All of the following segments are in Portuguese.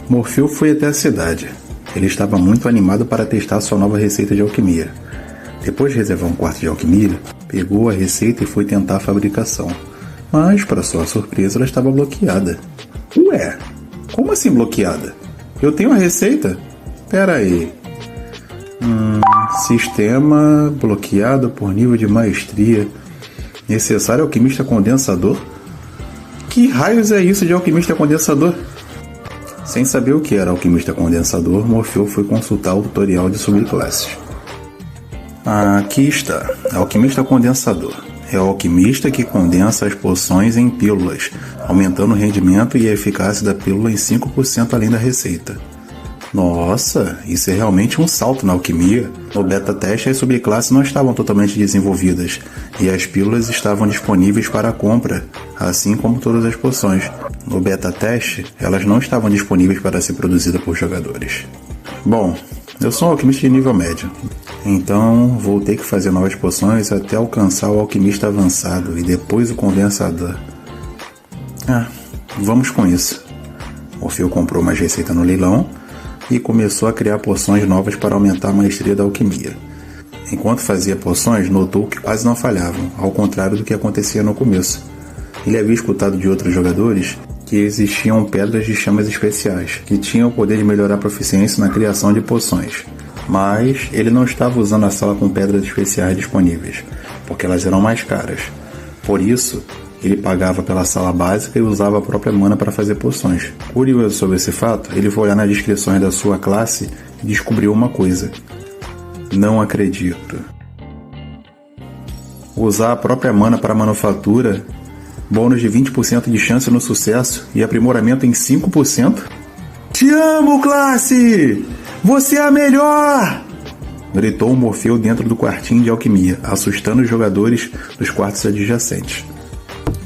Morfeu foi até a cidade. Ele estava muito animado para testar sua nova receita de alquimia. Depois de reservar um quarto de alquimia, pegou a receita e foi tentar a fabricação. Mas, para sua surpresa, ela estava bloqueada. Ué, como assim bloqueada? Eu tenho a receita? Pera aí. Sistema bloqueado por nível de maestria. Necessário alquimista condensador? Que raios é isso de alquimista condensador? Sem saber o que era alquimista condensador, Morfeu foi consultar o tutorial de subclasses. Aqui está, alquimista condensador. É o alquimista que condensa as poções em pílulas, aumentando o rendimento e a eficácia da pílula em 5% além da receita. Nossa, isso é realmente um salto na alquimia. No beta teste, as subclasses não estavam totalmente desenvolvidas, e as pílulas estavam disponíveis para compra, assim como todas as poções. No beta teste, elas não estavam disponíveis para ser produzidas por jogadores. Bom, eu sou um alquimista de nível médio, então vou ter que fazer novas poções até alcançar o alquimista avançado e depois o condensador. Vamos com isso. Morfeu comprou mais receita no leilão e começou a criar poções novas para aumentar a maestria da alquimia. Enquanto fazia poções, notou que quase não falhavam, ao contrário do que acontecia no começo. Ele havia escutado de outros jogadores que existiam pedras de chamas especiais, que tinham o poder de melhorar a proficiência na criação de poções. Mas ele não estava usando a sala com pedras especiais disponíveis, porque elas eram mais caras. Por isso, ele pagava pela sala básica e usava a própria mana para fazer poções. Curioso sobre esse fato, ele foi olhar nas descrições da sua classe e descobriu uma coisa. Não acredito. Usar a própria mana para manufatura, bônus de 20% de chance no sucesso e aprimoramento em 5%? Te amo, classe! Você é a melhor! Gritou Morfeu dentro do quartinho de alquimia, assustando os jogadores dos quartos adjacentes.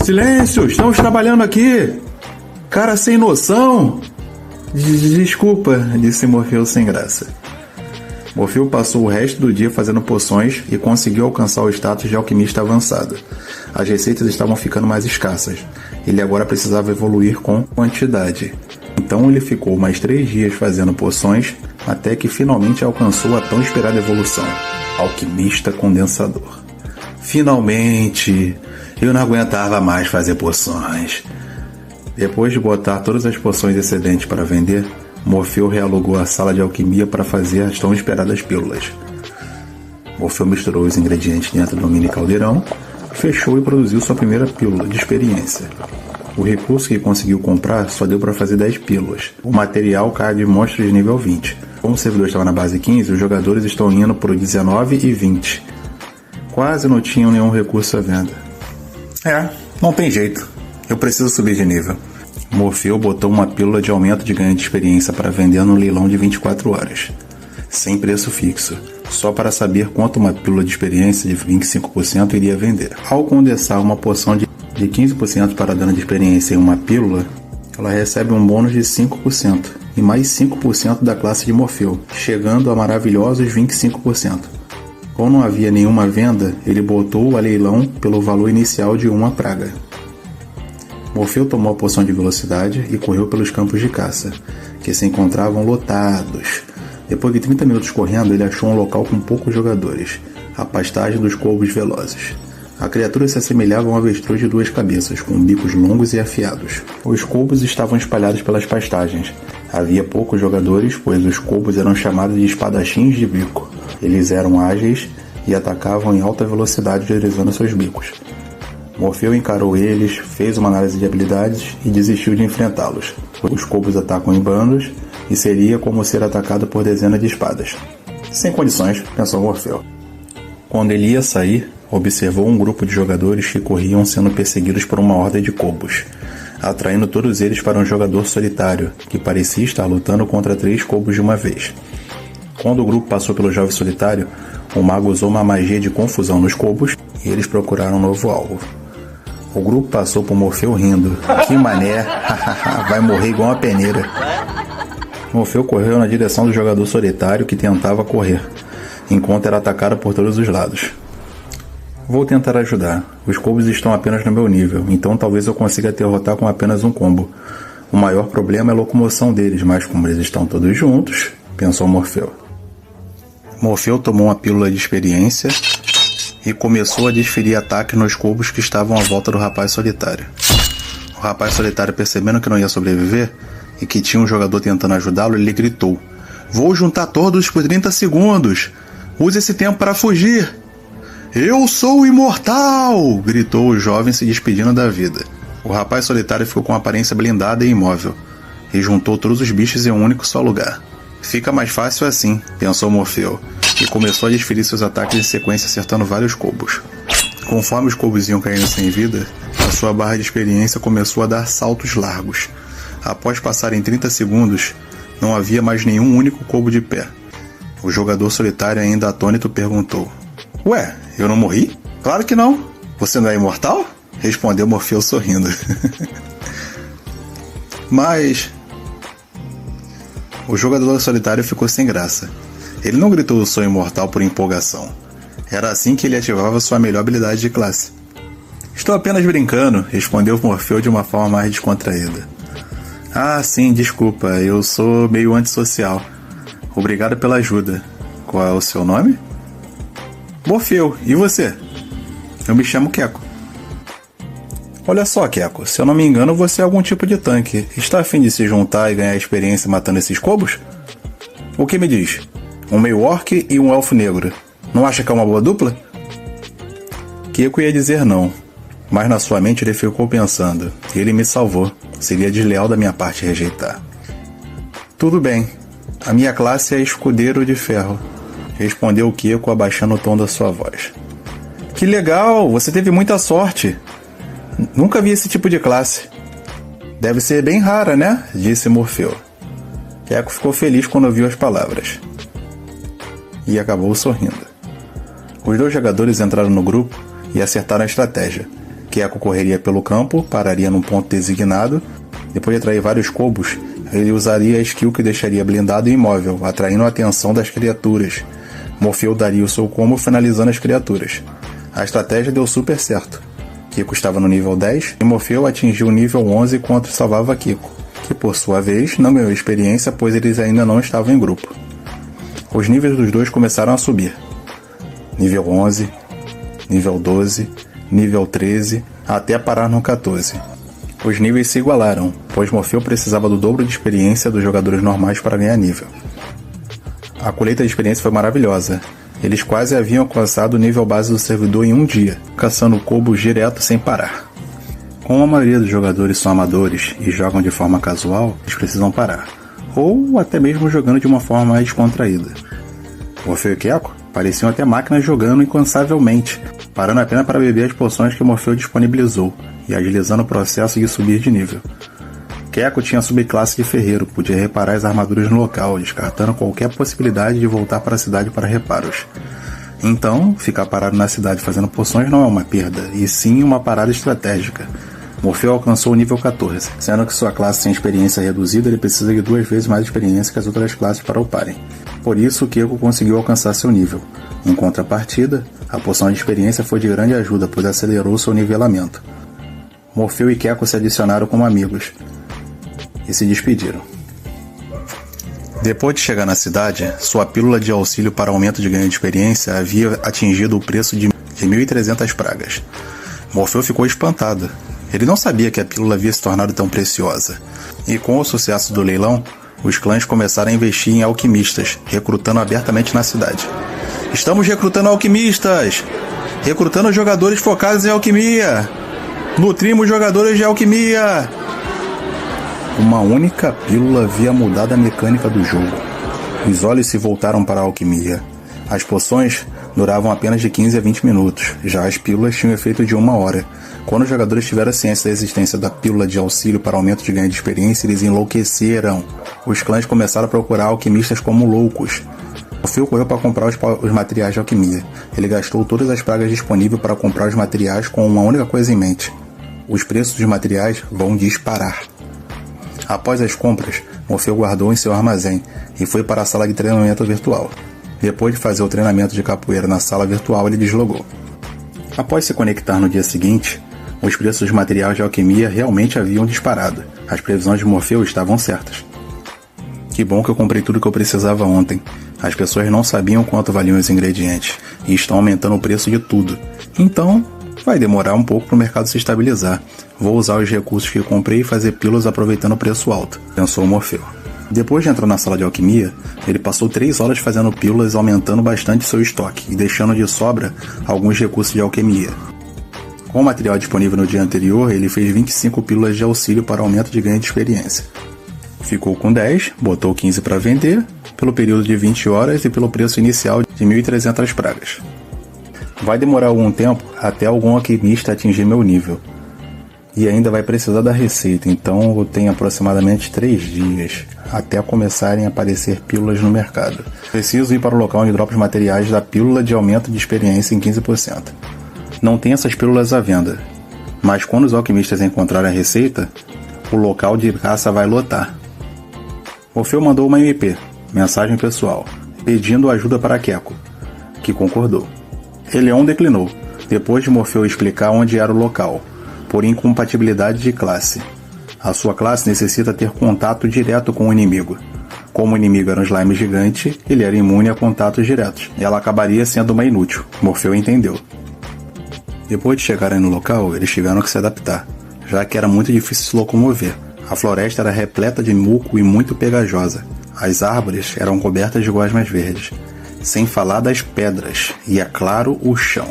Silêncio! Estamos trabalhando aqui! Cara sem noção! Desculpa, disse Morfeu sem graça. Morfeu passou o resto do dia fazendo poções e conseguiu alcançar o status de alquimista avançado. As receitas estavam ficando mais escassas. Ele agora precisava evoluir com quantidade. Então ele ficou mais 3 dias fazendo poções até que finalmente alcançou a tão esperada evolução. Alquimista condensador. Finalmente! Eu não aguentava mais fazer poções. Depois de botar todas as poções excedentes para vender, Morfeu realugou a sala de alquimia para fazer as tão esperadas pílulas. Morfeu misturou os ingredientes dentro do mini caldeirão, fechou e produziu sua primeira pílula de experiência. O recurso que conseguiu comprar só deu para fazer 10 pílulas. O material cai de monstros de nível 20. Como o servidor estava na base 15, os jogadores estão indo por 19 e 20. Quase não tinham nenhum recurso à venda. Não tem jeito. Eu preciso subir de nível. Morfeu botou uma pílula de aumento de ganho de experiência para vender no leilão de 24 horas. Sem preço fixo. Só para saber quanto uma pílula de experiência de 25% iria vender. Ao condensar uma poção de 15% para dano de experiência em uma pílula, ela recebe um bônus de 5% e mais 5% da classe de Morfeu, chegando a maravilhosos 25%. Como não havia nenhuma venda, ele botou a leilão pelo valor inicial de uma praga. Morfeu tomou a poção de velocidade e correu pelos campos de caça, que se encontravam lotados. Depois de 30 minutos correndo, ele achou um local com poucos jogadores, a pastagem dos corvos velozes. A criatura se assemelhava a um avestruz de 2 cabeças, com bicos longos e afiados. Os corvos estavam espalhados pelas pastagens. Havia poucos jogadores, pois os corvos eram chamados de espadachins de bico. Eles eram ágeis e atacavam em alta velocidade utilizando seus bicos. Morfeu encarou eles, fez uma análise de habilidades e desistiu de enfrentá-los. Os corvos atacam em bandos e seria como ser atacado por dezenas de espadas. Sem condições, pensou Morfeu. Quando ele ia sair, observou um grupo de jogadores que corriam sendo perseguidos por uma horda de corvos, atraindo todos eles para um jogador solitário, que parecia estar lutando contra 3 corvos de uma vez. Quando o grupo passou pelo jovem solitário, o mago usou uma magia de confusão nos corvos e eles procuraram um novo alvo. O grupo passou por Morfeu rindo. Que mané, vai morrer igual uma peneira. Morfeu correu na direção do jogador solitário que tentava correr, enquanto era atacado por todos os lados. Vou tentar ajudar. Os combos estão apenas no meu nível, então talvez eu consiga derrotar com apenas um combo. O maior problema é a locomoção deles, mas como eles estão todos juntos, pensou Morfeu. Morfeu tomou uma pílula de experiência e começou a desferir ataques nos cubos que estavam à volta do rapaz solitário. O rapaz solitário, percebendo que não ia sobreviver e que tinha um jogador tentando ajudá-lo, ele gritou: "Vou juntar todos por 30 segundos! Use esse tempo para fugir!" "Eu sou imortal!" gritou o jovem, se despedindo da vida. O rapaz solitário ficou com a aparência blindada e imóvel, e juntou todos os bichos em um único só lugar. "Fica mais fácil assim", pensou Morfeu, e começou a desferir seus ataques em sequência, acertando vários cubos. Conforme os cubos iam caindo sem vida, a sua barra de experiência começou a dar saltos largos. Após passarem 30 segundos, não havia mais nenhum único cubo de pé. O jogador solitário, ainda atônito, perguntou: "Ué, eu não morri?" "Claro que não. Você não é imortal?" respondeu Morfeu sorrindo. Mas o jogador solitário ficou sem graça. Ele não gritou "sou imortal" por empolgação. Era assim que ele ativava sua melhor habilidade de classe. "Estou apenas brincando", respondeu Morfeu de uma forma mais descontraída. "Ah, sim, desculpa, eu sou meio antissocial. Obrigado pela ajuda. Qual é o seu nome?" "Morfeu, e você?" "Eu me chamo Queco." "Olha só, Queco, se eu não me engano, você é algum tipo de tanque. Está a fim de se juntar e ganhar experiência matando esses cobos?" "O que me diz? Um meio orc e um elfo negro. Não acha que é uma boa dupla?" Queco ia dizer não, mas na sua mente ele ficou pensando: ele me salvou. Seria desleal da minha parte rejeitar. "Tudo bem. A minha classe é escudeiro de ferro", respondeu Queco, abaixando o tom da sua voz. "Que legal! Você teve muita sorte. Nunca vi esse tipo de classe." "Deve ser bem rara, né?" disse Morfeu. Queco ficou feliz quando ouviu as palavras e acabou sorrindo. Os dois jogadores entraram no grupo e acertaram a estratégia. Queco correria pelo campo, pararia num ponto designado. Depois de atrair vários cobos, ele usaria a skill que deixaria blindado e imóvel, atraindo a atenção das criaturas. Morfeu daria o seu combo, finalizando as criaturas. A estratégia deu super certo. Queco estava no nível 10 e Morfeu atingiu o nível 11 enquanto salvava Queco, que por sua vez não ganhou experiência, pois eles ainda não estavam em grupo. Os níveis dos dois começaram a subir. Nível 11, nível 12, nível 13, até parar no 14. Os níveis se igualaram, pois Morfeu precisava do dobro de experiência dos jogadores normais para ganhar nível. A colheita de experiência foi maravilhosa. Eles quase haviam alcançado o nível base do servidor em um dia, caçando cobos direto sem parar. Como a maioria dos jogadores são amadores e jogam de forma casual, eles precisam parar, ou até mesmo jogando de uma forma mais descontraída. Morfeu e Queco pareciam até máquinas jogando incansavelmente, parando apenas para beber as poções que Morfeu disponibilizou e agilizando o processo de subir de nível. Queco tinha a subclasse de ferreiro, podia reparar as armaduras no local, descartando qualquer possibilidade de voltar para a cidade para reparos. Então, ficar parado na cidade fazendo poções não é uma perda, e sim uma parada estratégica. Morfeu alcançou o nível 14, sendo que sua classe tem experiência reduzida, ele precisa de 2 vezes mais experiência que as outras classes para uparem. Por isso, Queco conseguiu alcançar seu nível. Em contrapartida, a poção de experiência foi de grande ajuda, pois acelerou seu nivelamento. Morfeu e Queco se adicionaram como amigos e se despediram. Depois de chegar na cidade, sua pílula de auxílio para aumento de ganho de experiência havia atingido o preço de 1.300 pragas. Morfeu ficou espantado. Ele não sabia que a pílula havia se tornado tão preciosa. E com o sucesso do leilão, os clãs começaram a investir em alquimistas, recrutando abertamente na cidade. "Estamos recrutando alquimistas! Recrutando jogadores focados em alquimia! Nutrimos jogadores de alquimia!" Uma única pílula havia mudado a mecânica do jogo. Os olhos se voltaram para a alquimia. As poções duravam apenas de 15 a 20 minutos, já as pílulas tinham efeito de 1 hora. Quando os jogadores tiveram ciência da existência da pílula de auxílio para aumento de ganho de experiência, eles enlouqueceram. Os clãs começaram a procurar alquimistas como loucos. Morfeu correu para comprar os materiais de alquimia. Ele gastou todas as pragas disponíveis para comprar os materiais com uma única coisa em mente: os preços dos materiais vão disparar. Após as compras, Morfeu guardou em seu armazém e foi para a sala de treinamento virtual. Depois de fazer o treinamento de capoeira na sala virtual, ele deslogou. Após se conectar no dia seguinte, os preços dos materiais de alquimia realmente haviam disparado. As previsões de Morfeu estavam certas. Que bom que eu comprei tudo que eu precisava ontem. As pessoas não sabiam quanto valiam os ingredientes e estão aumentando o preço de tudo. Então, vai demorar um pouco para o mercado se estabilizar. Vou usar os recursos que comprei e fazer pílulas aproveitando o preço alto, pensou Morfeu. Depois de entrar na sala de alquimia, ele passou 3 horas fazendo pílulas, aumentando bastante seu estoque e deixando de sobra alguns recursos de alquimia. Com o material disponível no dia anterior, ele fez 25 pílulas de auxílio para aumento de ganho de experiência. Ficou com 10, botou 15 para vender, pelo período de 20 horas e pelo preço inicial de 1.300 pragas. Vai demorar algum tempo até algum alquimista atingir meu nível. E ainda vai precisar da receita, então eu tenho aproximadamente 3 dias até começarem a aparecer pílulas no mercado. Preciso ir para o local onde dropo os materiais da pílula de aumento de experiência em 15%. Não tem essas pílulas à venda, mas quando os alquimistas encontrarem a receita, o local de caça vai lotar. Morfeu mandou uma MP, mensagem pessoal, pedindo ajuda para Queco, que concordou. Eleon declinou, depois de Morfeu explicar onde era o local, por incompatibilidade de classe. A sua classe necessita ter contato direto com o inimigo. Como o inimigo era um slime gigante, ele era imune a contatos diretos, e ela acabaria sendo uma inútil. Morfeu entendeu. Depois de chegarem no local, eles tiveram que se adaptar, já que era muito difícil se locomover. A floresta era repleta de muco e muito pegajosa. As árvores eram cobertas de gosmas verdes, sem falar das pedras e, é claro, o chão.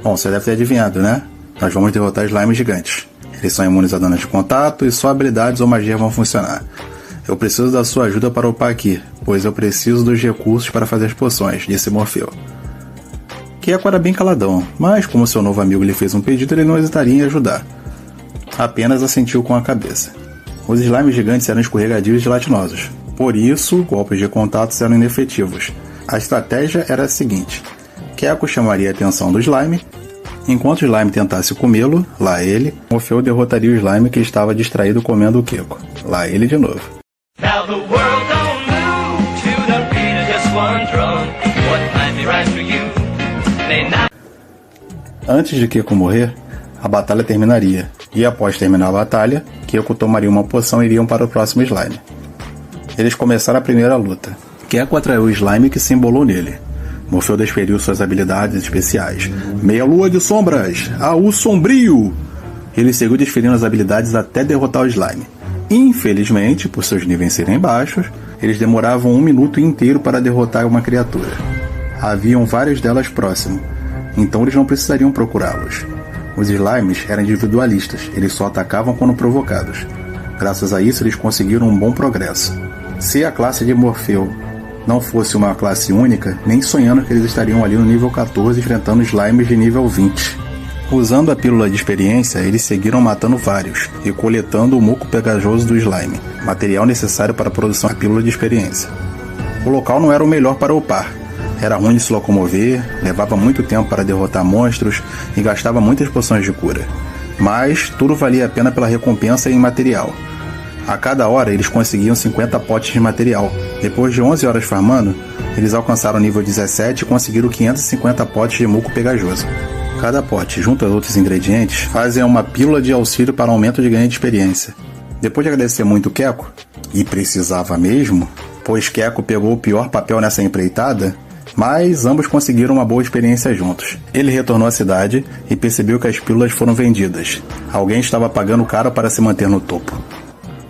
Bom, você deve ter adivinhado, né? Nós vamos derrotar slimes gigantes. Eles são imunes a danos de contato e só habilidades ou magia vão funcionar. Eu preciso da sua ajuda para upar aqui, pois eu preciso dos recursos para fazer as poções, disse Morfeu. Queco era bem caladão, mas como seu novo amigo lhe fez um pedido, ele não hesitaria em ajudar. Apenas assentiu com a cabeça. Os slimes gigantes eram escorregadios e gelatinosos. Por isso, golpes de contatos eram inefetivos. A estratégia era a seguinte. Queco chamaria a atenção do slime. Enquanto o slime tentasse comê-lo, lá ele, Morfeu derrotaria o slime que estava distraído comendo o Queco. Lá ele de novo. Now the world don't move to the beat of just one drum. What might be right for you may not... Antes de Queco morrer, a batalha terminaria. E após terminar a batalha, Queco tomaria uma poção e iriam para o próximo slime. Eles começaram a primeira luta. Queco atraiu o slime que se embolou nele. Morfeu desferiu suas habilidades especiais. Meia lua de sombras! Aú sombrio! Ele seguiu desferindo as habilidades até derrotar o slime. Infelizmente, por seus níveis serem baixos, eles demoravam 1 minuto inteiro para derrotar uma criatura. Haviam várias delas próximo, então eles não precisariam procurá-los. Os slimes eram individualistas, eles só atacavam quando provocados. Graças a isso, eles conseguiram um bom progresso. Se a classe de Morfeu não fosse uma classe única, nem sonhando que eles estariam ali no nível 14 enfrentando slimes de nível 20. Usando a pílula de experiência, eles seguiram matando vários e coletando o muco pegajoso do slime, material necessário para a produção da pílula de experiência. O local não era o melhor para upar. Era ruim de se locomover, levava muito tempo para derrotar monstros e gastava muitas poções de cura. Mas tudo valia a pena pela recompensa em material. A cada hora eles conseguiam 50 potes de material. Depois de 11 horas farmando, eles alcançaram o nível 17 e conseguiram 550 potes de muco pegajoso. Cada pote, junto aos outros ingredientes, fazem uma pílula de auxílio para aumento de ganho de experiência. Depois de agradecer muito Queco, e precisava mesmo, pois Queco pegou o pior papel nessa empreitada, mas ambos conseguiram uma boa experiência juntos. Ele retornou à cidade e percebeu que as pílulas foram vendidas. Alguém estava pagando caro para se manter no topo.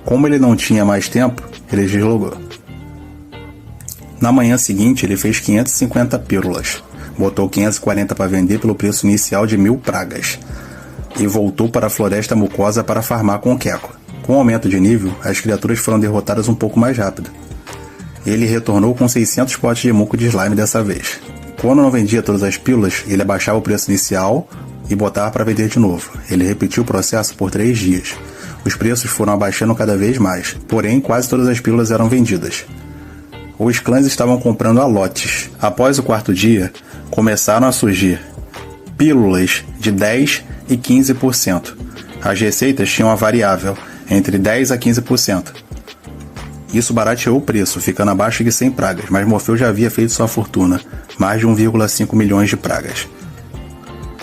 Como ele não tinha mais tempo, ele deslogou. Na manhã seguinte, ele fez 550 pílulas. Botou 540 para vender pelo preço inicial de 1.000 pragas. E voltou para a floresta mucosa para farmar com o Queco. Com o aumento de nível, as criaturas foram derrotadas um pouco mais rápido. Ele retornou com 600 potes de muco de slime dessa vez. Quando não vendia todas as pílulas, ele abaixava o preço inicial e botava para vender de novo. Ele repetiu o processo por 3 dias. Os preços foram abaixando cada vez mais, porém quase todas as pílulas eram vendidas. Os clãs estavam comprando a lotes. Após o 4º dia, começaram a surgir pílulas de 10% e 15%. As receitas tinham a variável entre 10% a 15%. Isso barateou o preço, ficando abaixo de 100 pragas, mas Morfeu já havia feito sua fortuna, mais de 1,5 milhões de pragas.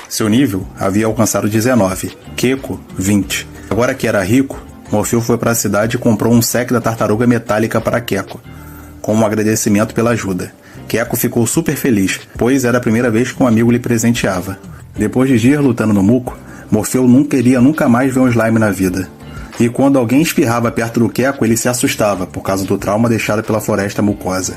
Seu nível havia alcançado 19, Queco 20. Agora que era rico, Morfeu foi para a cidade e comprou um saque da tartaruga metálica para Queco, como um agradecimento pela ajuda. Queco ficou super feliz, pois era a primeira vez que um amigo lhe presenteava. Depois de dias lutando no muco, Morfeu não queria nunca mais ver um slime na vida. E quando alguém espirrava perto do Queco, ele se assustava, por causa do trauma deixado pela floresta mucosa.